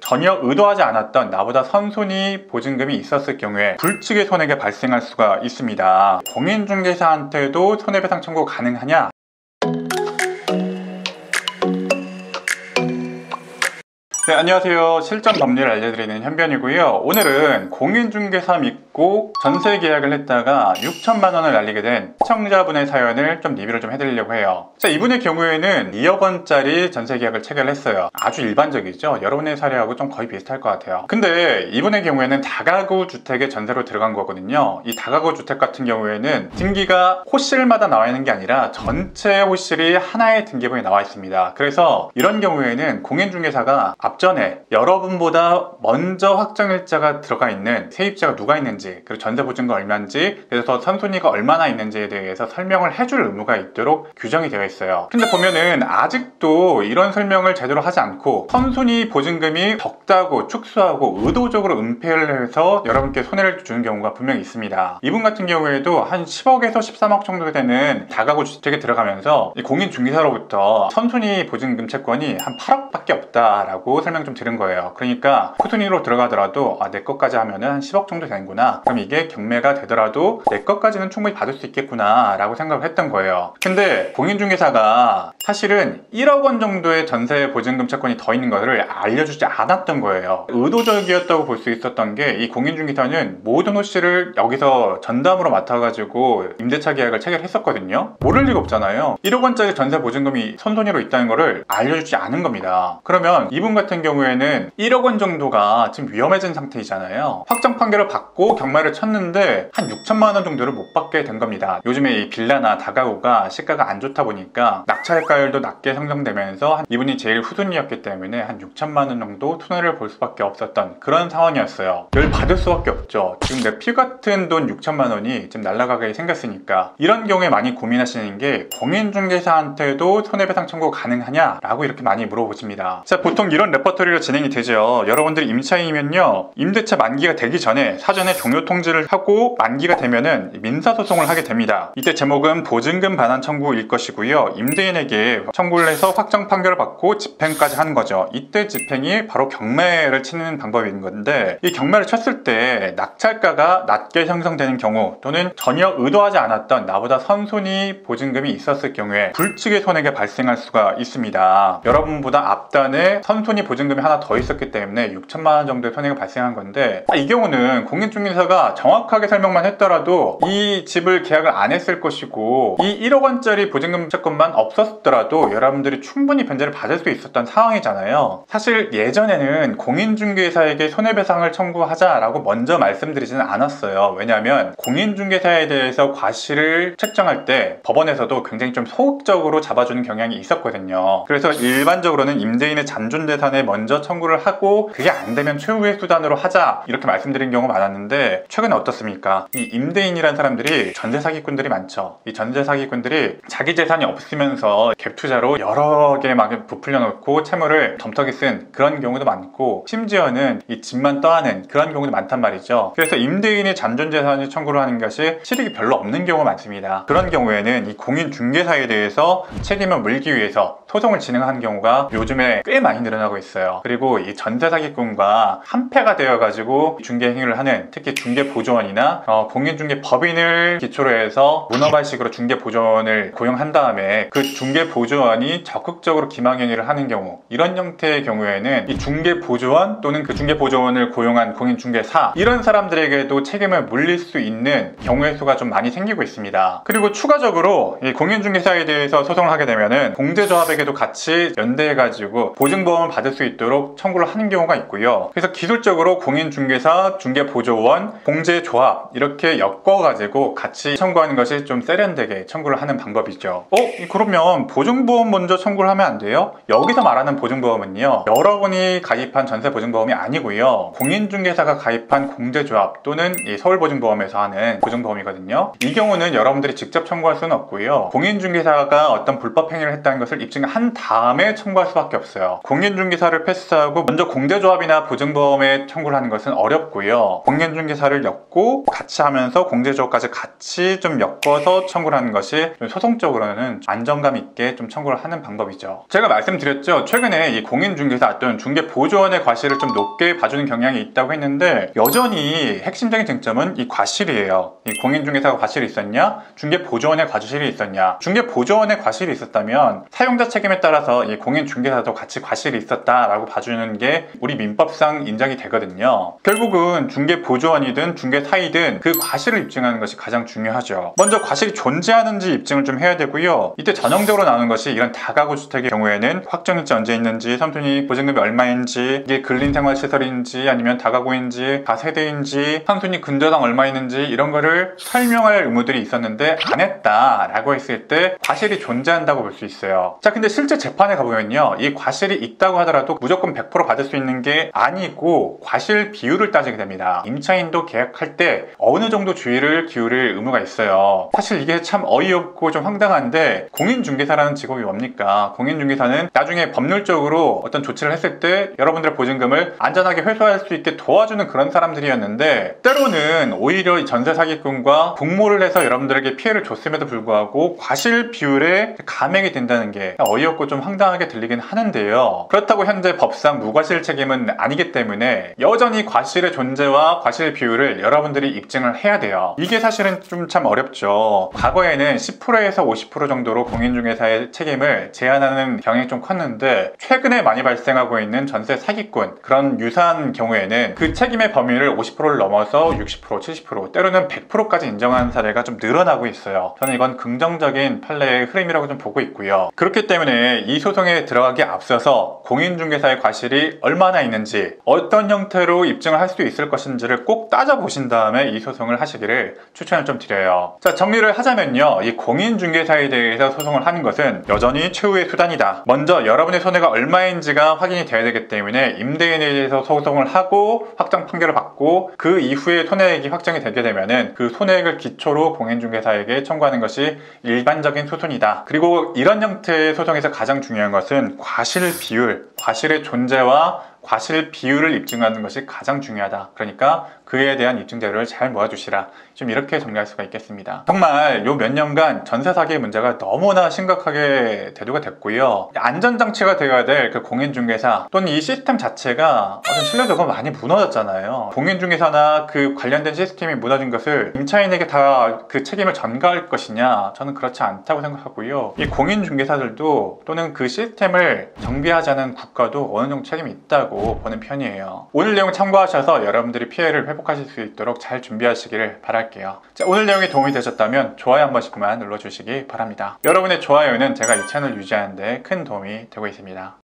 전혀 의도하지 않았던 나보다 선순위 보증금이 있었을 경우에 불측의 손해가 발생할 수가 있습니다. 공인중개사한테도 손해배상 청구 가능하냐? 네, 안녕하세요. 실전 법리를 알려드리는 현변이고요. 오늘은 공인중개사 믿고 전세 계약을 했다가 6천만 원을 날리게 된 시청자분의 사연을 좀 리뷰를 좀 해드리려고 해요. 자, 이분의 경우에는 2억 원짜리 전세 계약을 체결했어요. 아주 일반적이죠. 여러분의 사례하고 좀 거의 비슷할 것 같아요. 근데 이분의 경우에는 다가구 주택의 전세로 들어간 거거든요. 이 다가구 주택 같은 경우에는 등기가 호실마다 나와 있는 게 아니라 전체 호실이 하나의 등기부에 나와 있습니다. 그래서 이런 경우에는 공인중개사가 앞전에 여러분보다 먼저 확정일자가 들어가 있는 세입자가 누가 있는지, 그리고 전세보증금 얼마인지, 그래서 선순위가 얼마나 있는지에 대해서 설명을 해줄 의무가 있도록 규정이 되어 있어요. 근데 보면은 아직도 이런 설명을 제대로 하지 않고 선순위 보증금이 적다고 축소하고 의도적으로 은폐를 해서 여러분께 손해를 주는 경우가 분명히 있습니다. 이분 같은 경우에도 한 10억에서 13억 정도 되는 다가구 주택에 들어가면서 공인중개사로부터 선순위 보증금 채권이 한 8억밖에 없다라고 설명 좀 들은 거예요. 그러니까 후순위로 들어가더라도 내 것까지 하면은 한 10억 정도 되는구나, 그럼 이게 경매가 되더라도 내 것까지는 충분히 받을 수 있겠구나 라고 생각을 했던 거예요. 근데 공인중개사가 사실은 1억 원 정도의 전세 보증금 채권이 더 있는 것을 알려주지 않았던 거예요. 의도적이었다고 볼 수 있었던 게, 이 공인중개사는 모든 호실을 여기서 전담으로 맡아가지고 임대차 계약을 체결했었거든요. 모를 리가 없잖아요. 1억 원짜리 전세 보증금이 선순위로 있다는 거를 알려주지 않은 겁니다. 그러면 이분 같은 경우에는 1억 원 정도가 지금 위험해진 상태이잖아요. 확정 판결을 받고 경매를 쳤는데 한 6천만 원 정도를 못 받게 된 겁니다. 요즘에 이 빌라나 다가구가 시가가 안 좋다 보니까 낙찰가율도 낮게 형성되면서 이분이 제일 후순위였기 때문에 한 6천만 원 정도 손해를 볼 수밖에 없었던 그런 상황이었어요. 열 받을 수밖에 없죠. 지금 내 피 같은 돈 6천만 원이 지금 날아가게 생겼으니까. 이런 경우에 많이 고민하시는 게, 공인중개사한테도 손해배상 청구 가능하냐? 라고 이렇게 많이 물어보십니다. 자, 보통 이런 레퍼토리로 진행이 되죠. 여러분들이 임차인이면요, 임대차 만기가 되기 전에 사전에 종료 통지를 하고 만기가 되면은 민사소송을 하게 됩니다. 이때 제목은 보증금 반환 청구일 것이고요. 임대인에게 청구를 해서 확정 판결을 받고 집행까지 하는 거죠. 이때 집행이 바로 경매를 치는 방법인 건데, 이 경매를 쳤을 때 낙찰가가 낮게 형성되는 경우, 또는 전혀 의도하지 않았던 나보다 선순위 보증금이 있었을 경우에 불측의 손해가 발생할 수가 있습니다. 여러분보다 앞단에 선순위 보증금이 하나 더 있었기 때문에 6천만 원 정도의 손해가 발생한 건데, 이 경우는 공인중개사가 정확하게 설명만 했더라도 이 집을 계약을 안 했을 것이고, 이 1억 원짜리 보증금 채권만 없었더라도 여러분들이 충분히 변제를 받을 수 있었던 상황이잖아요. 사실 예전에는 공인중개사에게 손해배상을 청구하자라고 먼저 말씀드리지는 않았어요. 왜냐하면 공인중개사에 대해서 과실을 책정할 때 법원에서도 굉장히 좀 소극적으로 잡아주는 경향이 있었거든요. 그래서 일반적으로는 임대인의 잔존재산에 먼저 청구를 하고, 그게 안 되면 최후의 수단으로 하자, 이렇게 말씀드린 경우가 많았는데, 최근에 어떻습니까? 이 임대인이란 사람들이 전세 사기꾼들이 많죠. 이 전세 사기꾼들이 자기 재산이 없으면서 갭 투자로 여러 개 막 부풀려 놓고 채무를 덤터기 쓴 그런 경우도 많고, 심지어는 이 집만 떠하는 그런 경우도 많단 말이죠. 그래서 임대인의 잔존재산을 청구를 하는 것이 실익이 별로 없는 경우가 많습니다. 그런 경우에는 이 공인중개사에 대해서 책임을 물기 위해서 소송을 진행하는 경우가 요즘에 꽤 많이 늘어나고 있어요. 그리고 이 전세 사기꾼과 한패가 되어가지고 중개 행위를 하는, 특히 중개보조원이나 공인중개 법인을 기초로 해서 문어발식으로 중개보조원을 고용한 다음에 그 중개보조원이 적극적으로 기망행위를 하는 경우, 이런 형태의 경우에는 이 중개보조원 또는 그 중개보조원을 고용한 공인중개사, 이런 사람들에게도 책임을 물릴 수 있는 경우의 수가 좀 많이 생기고 있습니다. 그리고 추가적으로 이 공인중개사에 대해서 소송을 하게 되면은 공제조합에게도 같이 연대해가지고 보증보험을 받을 수 있도록 청구를 하는 경우가 있고요. 그래서 기술적으로 공인중개사, 중개보조원, 공제조합 이렇게 엮어가지고 같이 청구하는 것이 좀 세련되게 청구를 하는 방법이죠. 그러면 보증보험 먼저 청구를 하면 안 돼요? 여기서 말하는 보증보험은요, 여러분이 가입한 전세보증보험이 아니고요, 공인중개사가 가입한 공제조합 또는 이 서울보증보험에서 하는 보증보험이거든요. 이 경우는 여러분들이 직접 청구할 수는 없고요, 공인중개사가 어떤 불법 행위를 했다는 것을 입증한 다음에 청구할 수밖에 없어요. 공인중개사 공인중개사를 패스하고 먼저 공제조합이나 보증보험에 청구를 하는 것은 어렵고요. 공인중개사를 엮고 같이 하면서 공제조합까지 같이 좀 엮어서 청구를 하는 것이 소송적으로는 안정감 있게 좀 청구를 하는 방법이죠. 제가 말씀드렸죠. 최근에 이 공인중개사 또는 중개보조원의 과실을 좀 높게 봐주는 경향이 있다고 했는데 여전히 핵심적인 쟁점은 이 과실이에요. 이 공인중개사가 과실이 있었냐? 중개보조원의 과실이 있었냐? 중개보조원의 과실이 있었다면 사용자 책임에 따라서 이 공인중개사도 같이 과실이 있었다라고 봐주는 게 우리 민법상 인정이 되거든요. 결국은 중개보조원이든 중개사이든 그 과실을 입증하는 것이 가장 중요하죠. 먼저 과실이 존재하는지 입증을 좀 해야 되고요. 이때 전형적으로 나오는 것이 이런 다가구 주택의 경우에는 확정일지 언제 있는지, 선순위 보증금이 얼마인지, 이게 근린생활시설인지 아니면 다가구인지, 다세대인지, 선순위 근저당 얼마 있는지 이런 거를 설명할 의무들이 있었는데 안 했다라고 했을 때 과실이 존재한다고 볼 수 있어요. 자, 근데 실제 재판에 가보면요, 이 과실이 있다고 하더라도 무조건 100% 받을 수 있는 게 아니고 과실 비율을 따지게 됩니다. 임차인도 계약할 때 어느 정도 주의를 기울일 의무가 있어요. 사실 이게 참 어이없고 좀 황당한데 공인중개사라는 직업이 뭡니까? 공인중개사는 나중에 법률적으로 어떤 조치를 했을 때 여러분들의 보증금을 안전하게 회수할 수 있게 도와주는 그런 사람들이었는데 때로는 오히려 전세 사기꾼과 공모를 해서 여러분들에게 피해를 줬음에도 불구하고 과실 비율에 감액이 된다는 게 어이없고 좀 황당하게 들리긴 하는데요. 그렇다고 현재 법상 무과실 책임은 아니기 때문에 여전히 과실의 존재와 과실 비율을 여러분들이 입증을 해야 돼요. 이게 사실은 좀 참 어렵죠. 과거에는 10%에서 50% 정도로 공인중개사의 책임을 제한하는 경향이 좀 컸는데 최근에 많이 발생하고 있는 전세 사기꾼 그런 유사한 경우에는 그 책임의 범위를 50%를 넘어서 60%, 70% 때로는 100%까지 인정하는 사례가 좀 늘어나고 있어요. 저는 이건 긍정적인 판례의 흐름이라고 좀 보고 있고요. 그렇기 때문에 이 소송에 들어가기 앞서서 공인중개사의 과실이 얼마나 있는지 어떤 형태로 입증을 할 수 있을 것인지를 꼭 따져보신 다음에 이 소송을 하시기를 추천을 좀 드려요. 자, 정리를 하자면요, 이 공인중개사에 대해서 소송을 하는 것은 여전히 최후의 수단이다. 먼저 여러분의 손해가 얼마인지가 확인이 돼야 되기 때문에 임대인에 대해서 소송을 하고 확정 판결을 받고 그 이후에 손해액이 확정이 되게 되면은 그 손해액을 기초로 공인중개사에게 청구하는 것이 일반적인 소송이다. 그리고 이런 형태의 소송에서 가장 중요한 것은 과실 비율, 과실의 존재와 과실 비율을 입증하는 것이 가장 중요하다. 그러니까 그에 대한 입증 자료를 잘 모아주시라. 좀 이렇게 정리할 수가 있겠습니다. 정말 요 몇 년간 전세 사기의 문제가 너무나 심각하게 대두가 됐고요. 안전장치가 되어야 될 그 공인중개사 또는 이 시스템 자체가 어떤 신뢰도가 많이 무너졌잖아요. 공인중개사나 그 관련된 시스템이 무너진 것을 임차인에게 다 그 책임을 전가할 것이냐? 저는 그렇지 않다고 생각하고요. 이 공인중개사들도 또는 그 시스템을 정비하지 않은 국가도 어느 정도 책임이 있다고 보는 편이에요. 오늘 내용 참고하셔서 여러분들이 피해를 회복하실 수 있도록 잘 준비하시기를 바랄게요. 자, 오늘 내용이 도움이 되셨다면 좋아요 한 번씩만 눌러주시기 바랍니다. 여러분의 좋아요는 제가 이 채널 유지하는 데 큰 도움이 되고 있습니다.